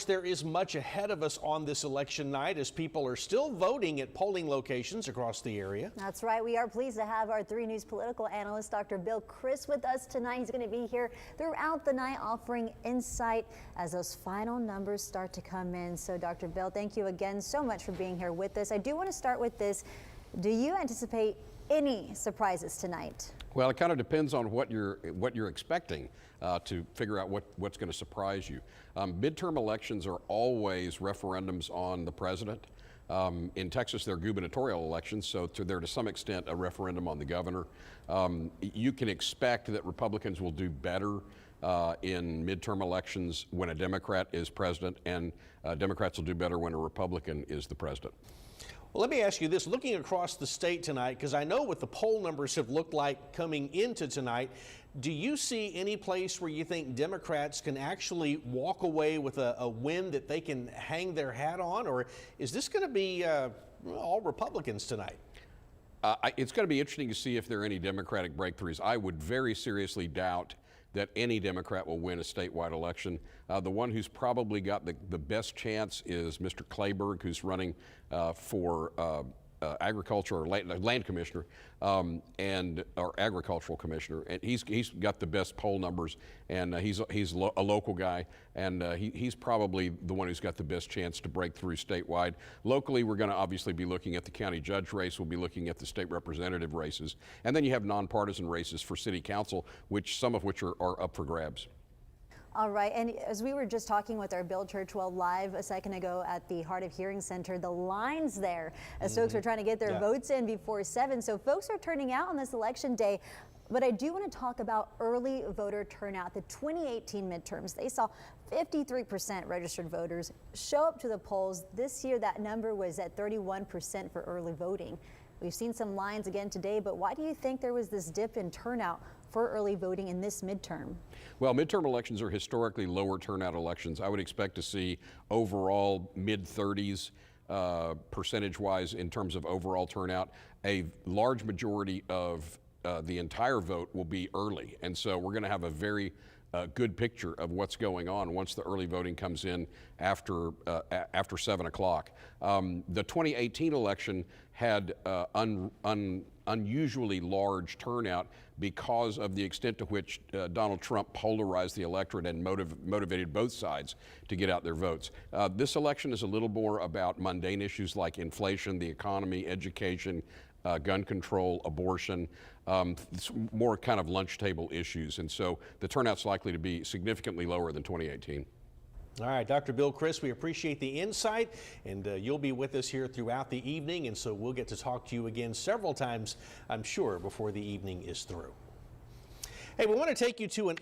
There is much ahead of us on this election night as people are still voting at polling locations across the area. That's right. We are pleased to have our 3 News political analyst, Dr. Bill Chris, with us tonight. He's going to be here throughout the night offering insight as those final numbers start to come in. So, Dr. Bill, thank you again so much for being here with us. I do want to start with this. Do you anticipate any surprises tonight? Well, it kind of depends on what you're expecting to figure out what's going to surprise you. Midterm elections are always referendums on the president. In Texas, they're gubernatorial elections, so they're to some extent a referendum on the governor. You can expect that Republicans will do better in midterm elections when a Democrat is president, and Democrats will do better when a Republican is the president. Well, let me ask you this, looking across the state tonight, because I know what the poll numbers have looked like coming into tonight, do you see any place where you think Democrats can actually walk away with a win that they can hang their hat on, or is this going to be all Republicans tonight? It's going to be interesting to see if there are any Democratic breakthroughs. I would very seriously doubt that any Democrat will win a statewide election. The one who's probably got the best chance is Mr. Clayburgh, who's running for agriculture or land commissioner or agricultural commissioner, and he's got the best poll numbers, and he's a local guy, and he's probably the one who's got the best chance to break through statewide. Locally, we're going to obviously be looking at the county judge race. We'll be looking at the state representative races, and then you have nonpartisan races for city council, some of which are up for grabs. All right, and as we were just talking with our Bill Churchwell live a second ago at the Hard of Hearing Center, the lines there as folks are trying to get their votes in before 7. So folks are turning out on this election day. But I do want to talk about early voter turnout. The 2018 midterms, they saw 53% registered voters show up to the polls. This year, that number was at 31% for early voting. We've seen some lines again today, but why do you think there was this dip in turnout for early voting in this midterm? Well, midterm elections are historically lower turnout elections. I would expect to see overall mid-30s percentage-wise in terms of overall turnout. A large majority of the entire vote will be early, and so we're going to have a very good picture of what's going on once the early voting comes in after 7 o'clock. The 2018 election had unusually large turnout because of the extent to which Donald Trump polarized the electorate and motivated both sides to get out their votes. This election is a little more about mundane issues like inflation, the economy, education, gun control, abortion, more kind of lunch table issues. And so the turnout's likely to be significantly lower than 2018. All right, Dr. Bill Chris, we appreciate the insight, and you'll be with us here throughout the evening, and so we'll get to talk to you again several times, I'm sure, before the evening is through. Hey, we want to take you to an